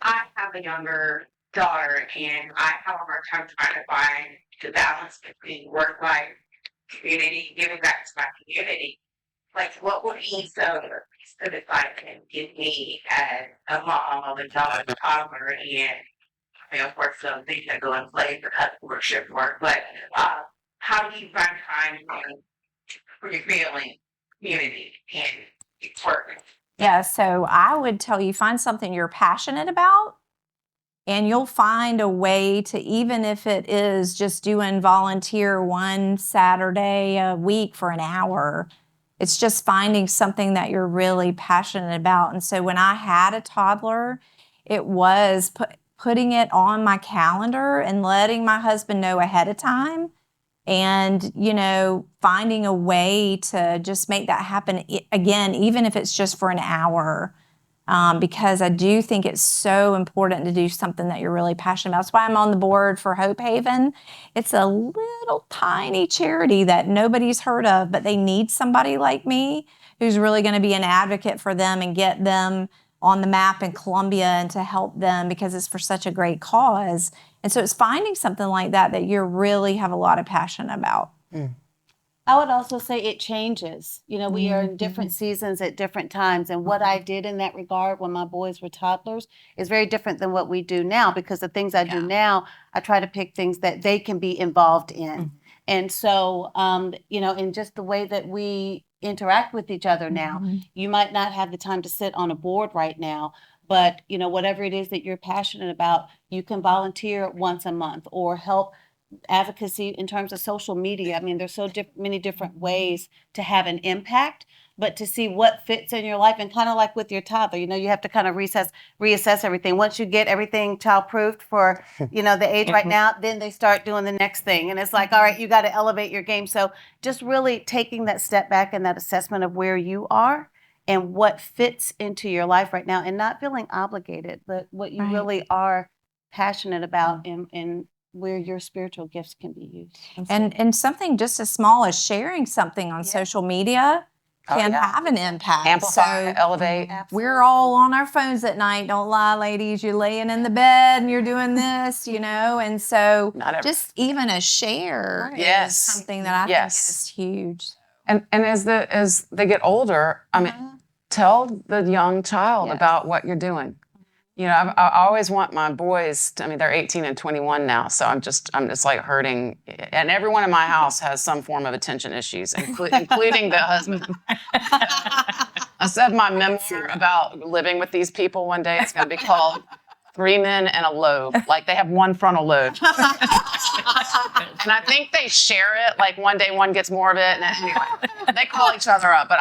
I have a younger daughter, and I have a hard time trying to find the balance between work life, community, giving back to my community. Like, what would be some advice can give me as a mom of a toddler, and of course some things that go in play for shift work, but how do you find time for your family, community, and work? Yeah, so I would tell you, find something you're passionate about, and you'll find a way to, even if it is just doing volunteer one Saturday a week for an hour, it's just finding something that you're really passionate about. And so when I had a toddler, it was putting it on my calendar and letting my husband know ahead of time, and, finding a way to just make that happen again, even if it's just for an hour, because I do think it's so important to do something that you're really passionate about. That's why I'm on the board for Hope Haven. It's a little tiny charity that nobody's heard of, but they need somebody like me who's really going to be an advocate for them and get them on the map in Columbia and to help them, because it's for such a great cause. And so it's finding something like that you really have a lot of passion about. I would also say it changes. You know, we are in different seasons at different times. And what I did in that regard when my boys were toddlers is very different than what we do now, because the things I do now, I try to pick things that they can be involved in. And so, you know, in just the way that we interact with each other now, you might not have the time to sit on a board right now, but, you know, whatever it is that you're passionate about, you can volunteer once a month or help advocacy in terms of social media. I mean, there's so many different ways to have an impact, but to see what fits in your life, and kind of like with your toddler, you know, you have to kind of reassess everything. Once you get everything child-proofed for, you know, the age right now, then they start doing the next thing. And it's like, all right, you got to elevate your game. So just really taking that step back and that assessment of where you are and what fits into your life right now, and not feeling obligated, but what you really are passionate about and where your spiritual gifts can be used. And something just as small as sharing something on social media can have an impact. Amplify, So elevate. we're all on our phones at night. Don't lie, ladies. You're laying in the bed and you're doing this, you know. And so just even a share is something that I think is huge. And as they get older, I mean, tell the young child about what you're doing. You know, I always want my boys to, I mean, they're 18 and 21 now, so I'm just like hurting. And everyone in my house has some form of attention issues, including the husband. I said my memoir about living with these people one day, it's going to be called 3 Men and a Lobe. Like, they have one frontal lobe. And I think they share it. Like, one day one gets more of it. And anyway, they call each other up. But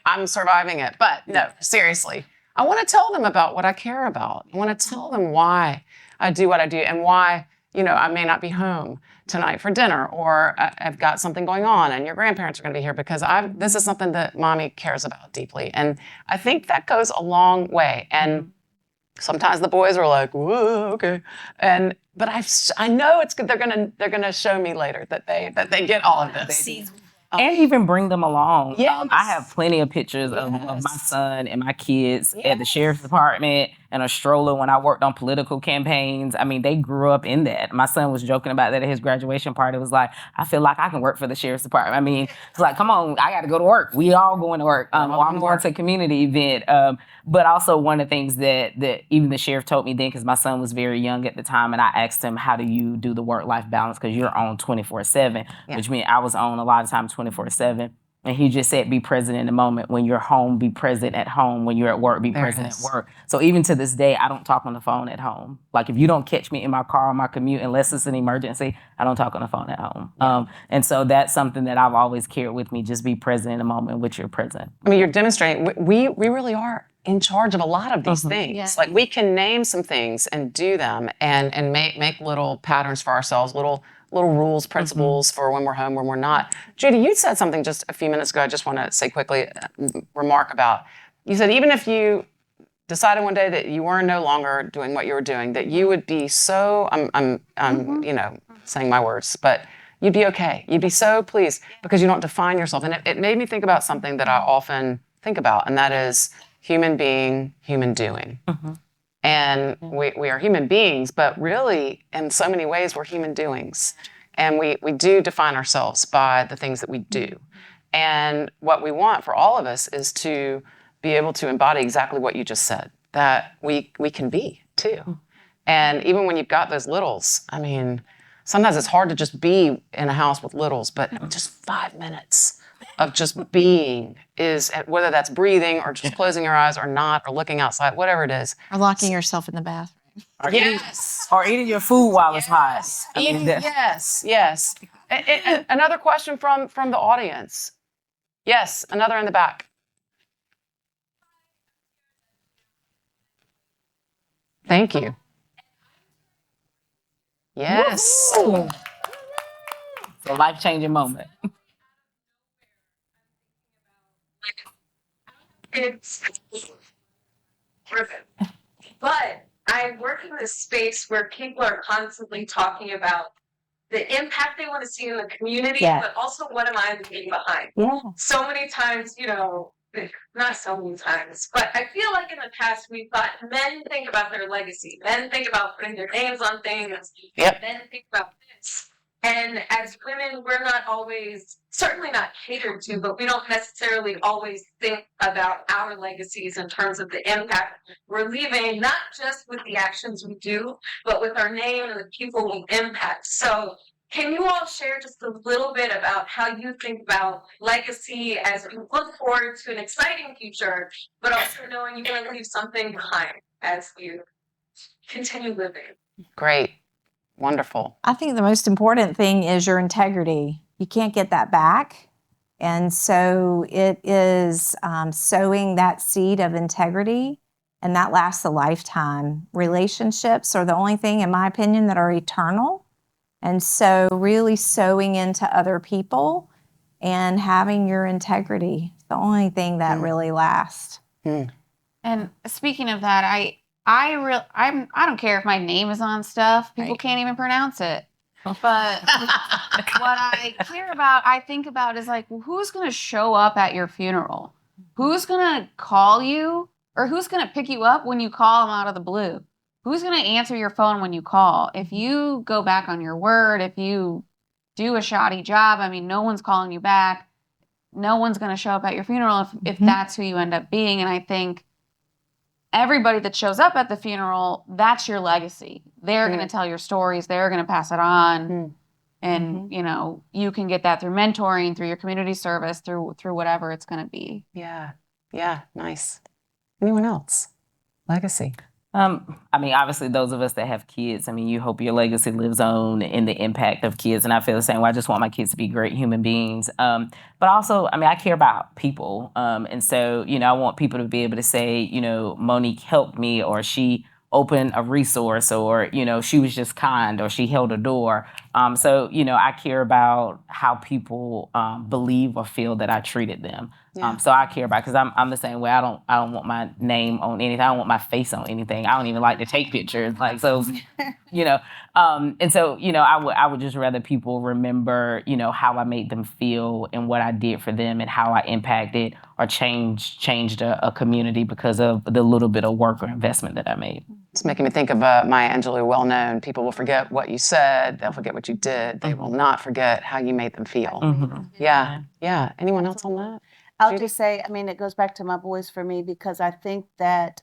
I'm surviving it. But no, seriously. I want to tell them about what I care about. I want to tell them why I do what I do and why, you know, I may not be home tonight for dinner, or I've got something going on and your grandparents are going to be here because this is something that mommy cares about deeply. And I think that goes a long way. And sometimes the boys are like, whoa, okay. But I know it's good. They're gonna show me later that they get all of this. And even bring them along. Yes. I have plenty of pictures of my son and my kids at the sheriff's department and a stroller when I worked on political campaigns. I mean, they grew up in that. My son was joking about that at his graduation party. It was like, I feel like I can work for the sheriff's department. I mean, it's like, come on, I got to go to work. We all going to work. Or I'm going to a community event. But also one of the things that even the sheriff told me then, because my son was very young at the time, and I asked him, how do you do the work-life balance? Because you're on 24/7, which means I was on a lot of times 24/7. And he just said, be present in the moment. When you're home, be present at home. When you're at work, be present at work. So even to this day, I don't talk on the phone at home. Like, if you don't catch me in my car on my commute, unless it's an emergency, I don't talk on the phone at home. And so that's something that I've always carried with me. Just be present in the moment, which you're present. I mean, you're demonstrating, we really are in charge of a lot of these things. Yeah. Like, we can name some things and do them and make little patterns for ourselves, little rules, principles for when we're home, when we're not. Judy, you said something just a few minutes ago I just want to say quickly, remark about. You said even if you decided one day that you were no longer doing what you were doing, that you would be so, I'm you know, saying my words, but you'd be okay. You'd be so pleased because you don't define yourself. And it made me think about something that I often think about, and that is human being, human doing. And we are human beings, but really, in so many ways, we're human doings. And we do define ourselves by the things that we do. And what we want for all of us is to be able to embody exactly what you just said, that we can be too. And even when you've got those littles, I mean, sometimes it's hard to just be in a house with littles, but just 5 minutes of just being is, whether that's breathing or just closing your eyes or not, or looking outside, whatever it is. Or locking yourself in the bathroom. Or eating your food while it's hot. I mean, Yes. Another question from the audience. Yes, another in the back. Thank you. Yes. It's a life-changing moment. It's driven. But I work in this space where people are constantly talking about the impact they want to see in the community, but also what am I leaving behind? So many times, you know, not so many times, but I feel like in the past we thought men think about their legacy, men think about putting their names on things, men think about this. And as women, we're not always, certainly not catered to, but we don't necessarily always think about our legacies in terms of the impact we're leaving, not just with the actions we do, but with our name and the people we impact. So can you all share just a little bit about how you think about legacy as we look forward to an exciting future, but also knowing you're going to leave something behind as you continue living? Great. Wonderful. I think the most important thing is your integrity. You can't get that back. And so it is sowing that seed of integrity, and that lasts a lifetime. Relationships are the only thing, in my opinion, that are eternal. And so really sowing into other people and having your integrity is the only thing that really lasts. And speaking of that, I don't care if my name is on stuff. People Right. can't even pronounce it. But what I care about, I think about is like, well, who's going to show up at your funeral? Who's going to call you, or who's going to pick you up when you call them out of the blue? Who's going to answer your phone when you call? If you go back on your word, if you do a shoddy job, I mean, no one's calling you back. No one's going to show up at your funeral if that's who you end up being. And I think everybody that shows up at the funeral, that's your legacy. They're going to tell your stories. They're going to pass it on. And, you know, you can get that through mentoring, through your community service, through whatever it's going to be. Yeah. Yeah. Nice. Anyone else? Legacy. I mean, obviously, those of us that have kids, I mean, you hope your legacy lives on in the impact of kids. And I feel the same way. I just want my kids to be great human beings. But also, I mean, I care about people. And so, you know, I want people to be able to say, you know, Monique helped me, or she opened a resource, or, you know, she was just kind, or she held a door. So, you know, I care about how people believe or feel that I treated them. Yeah. So I care about, because I'm the same way. I don't want my name on anything. I don't want my face on anything. I don't even like to take pictures. Like, so, you know, and so, you know, I would just rather people remember, you know, how I made them feel and what I did for them and how I impacted or changed a community because of the little bit of work or investment that I made. It's making me think of Maya Angelou, well known. People will forget what you said. They'll forget what you did. They will not forget how you made them feel. Yeah. Yeah. Anyone else on that? I'll just say, I mean, it goes back to my boys for me, because I think that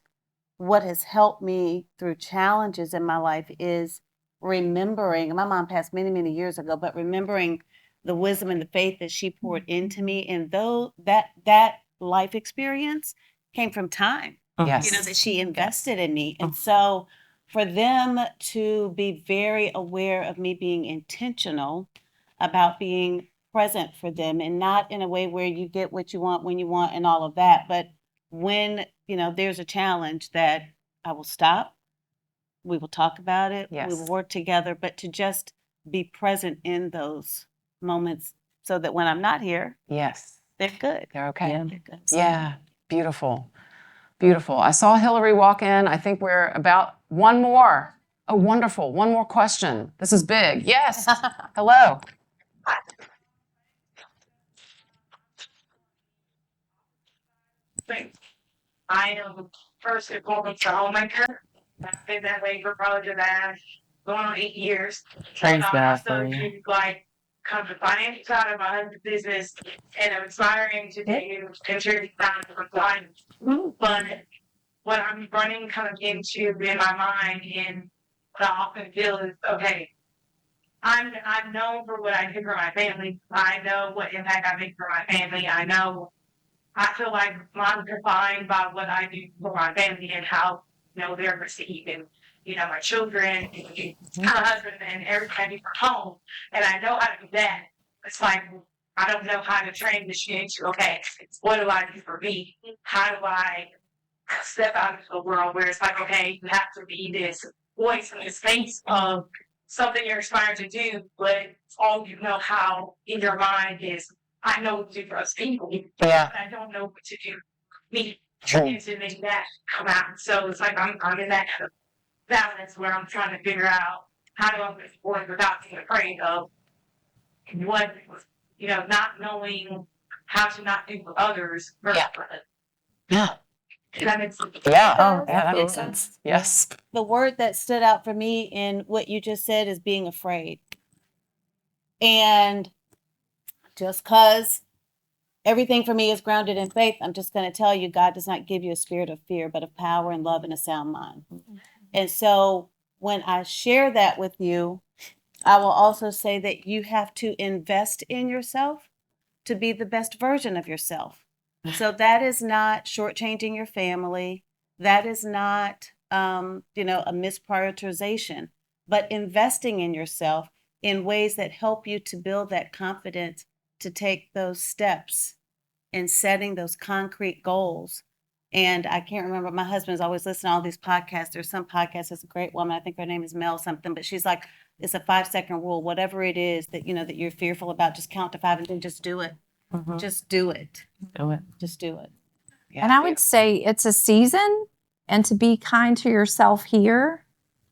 what has helped me through challenges in my life is remembering, and my mom passed many, many years ago, but remembering the wisdom and the faith that she poured into me. And though that life experience came from time, Yes. you know, that she invested in me. And so for them to be very aware of me being intentional about being present for them, and not in a way where you get what you want when you want and all of that, but when, you know, there's a challenge, that I will stop, we will talk about it, Yes. we will work together, but to just be present in those moments so that when I'm not here, Yes. they're good. They're okay. Yeah. They're good. Yeah, beautiful. Beautiful. I saw Hillary walk in. I think we're about one more. Oh, wonderful. One more question. This is big. Yes. Hello. I am first and foremost a homemaker. I've been that way for probably the last going on 8 years. Praise I God also for you. do like come to financial side of my husband's business, and I'm aspiring to contribute down to compliance. But what I'm running kind of into in my mind, and what I often feel is, okay, I'm known for what I do for my family. I know what impact I make for my family. I feel like I'm defined by what I do for my family and how, you know, they're received, and, you know, my children, and my husband, and everybody from home. And I know how to do that. It's like, I don't know how to train this into, okay, what do I do for me? How do I step out into the world where it's like, okay, you have to be this voice in the space of something you're aspiring to do, but all you know how in your mind is, I know what to do for us people, but I don't know what to do for me, and to make that come out. So it's like I'm in that kind of balance where I'm trying to figure out how do I move forward without being afraid of what, you know, not knowing how to not do for others versus for others. Yeah. Does that make sense? Yeah. Oh, Yeah, that makes absolutely. sense. Yes. The word that stood out for me in what you just said is being afraid. And just because everything for me is grounded in faith, I'm just going to tell you, God does not give you a spirit of fear, but of power and love and a sound mind. And so when I share that with you, I will also say that you have to invest in yourself to be the best version of yourself. So that is not shortchanging your family. That is not, a misprioritization, but investing in yourself in ways that help you to build that confidence to take those steps and setting those concrete goals. And I can't remember, my husband's always listening to all these podcasts. There's some podcast, there's a great woman, I think her name is Mel something, but she's like, it's a 5-second rule, whatever it is that, that you're fearful about, just count to 5 and then just do it. Just do it. Do it. Just do it. Yeah. And I would say it's a season, and to be kind to yourself here,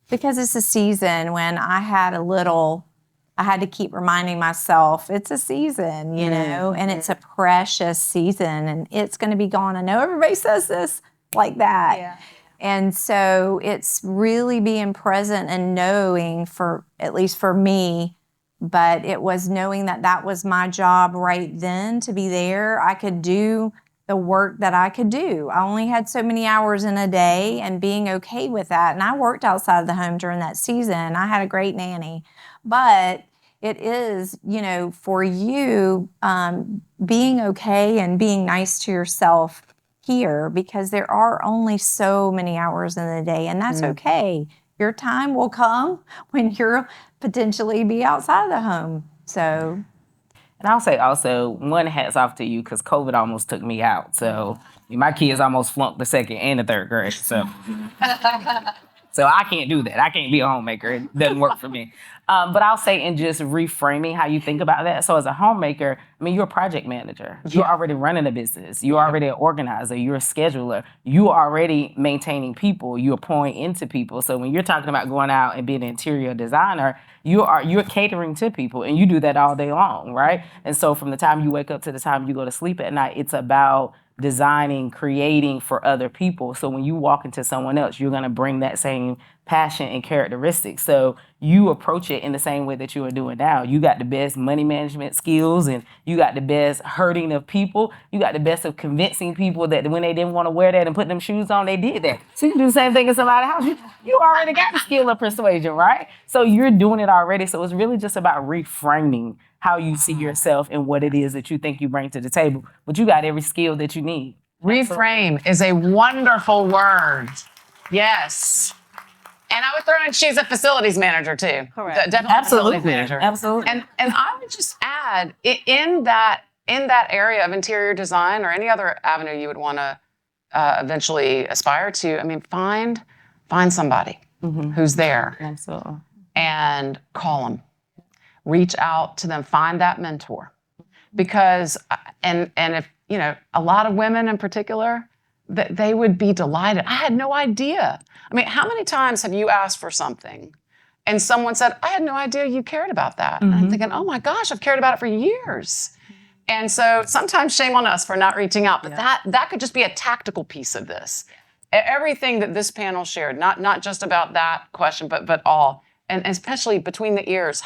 because it's a season when I had to keep reminding myself it's a season, and it's a precious season and it's going to be gone. I know everybody says this like that. Yeah. And so it's really being present and knowing, for at least for me, but it was knowing that that was my job right then, to be there. I could do the work that I could do. I only had so many hours in a day, and being okay with that. And I worked outside of the home during that season. I had a great nanny. But it is, for you, being okay and being nice to yourself here, because there are only so many hours in the day, and that's okay. Your time will come when you'll potentially be outside of the home. So, And I'll say also, one, hats off to you, because COVID almost took me out. So my kids almost flunked the 2nd and the 3rd grade. So I can't do that. I can't be a homemaker. It doesn't work for me. But I'll say, in just reframing how you think about that. So as a homemaker, you're a project manager. You're already running a business. You're already an organizer. You're a scheduler. You're already maintaining people. You're pouring into people. So when you're talking about going out and being an interior designer, you're catering to people, and you do that all day long, right? And so from the time you wake up to the time you go to sleep at night, it's about designing, creating for other people. So when you walk into someone else, you're going to bring that same passion and characteristics. So you approach it in the same way that you are doing now. You got the best money management skills, and you got the best hurting of people. You got the best of convincing people that when they didn't want to wear that and put them shoes on, they did that. So you can do the same thing in somebody's house. You already got the skill of persuasion, right? So you're doing it already. So it's really just about reframing how you see yourself and what it is that you think you bring to the table. But you got every skill that you need. Reframe is a wonderful word. Yes. And I would throw in, she's a facilities manager too. Correct. Definitely a facilities manager. Absolutely. And I would just add, in that area of interior design or any other avenue you would want to eventually aspire to, find somebody who's there. Absolutely. And call them. Reach out to them, find that mentor. Because, and if, a lot of women in particular, that they would be delighted. I had no idea. How many times have you asked for something and someone said, I had no idea you cared about that. And I'm thinking, oh my gosh, I've cared about it for years. And so sometimes shame on us for not reaching out, but that could just be a tactical piece of this. Everything that this panel shared, not just about that question, but all, and especially between the ears,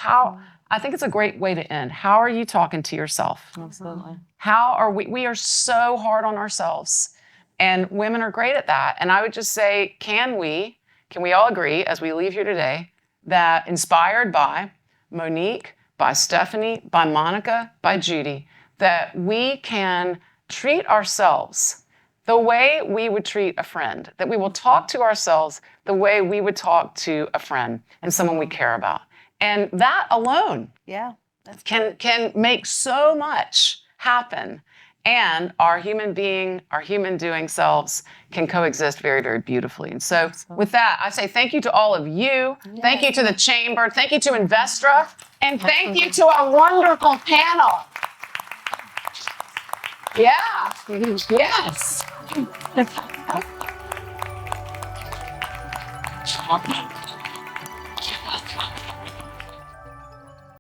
I think it's a great way to end. How are you talking to yourself? Absolutely. How are we are so hard on ourselves, and women are great at that. And I would just say, can we all agree as we leave here today that, inspired by Monique, by Stephanie, by Monica, by Judy, that we can treat ourselves the way we would treat a friend, that we will talk to ourselves the way we would talk to a friend and someone we care about. And that alone can make so much happen. And our human doing selves can coexist very, very beautifully. And so with that, I say thank you to all of you. Yes. Thank you to the Chamber. Thank you to Investra. And thank you to our wonderful panel. Yeah. Yes.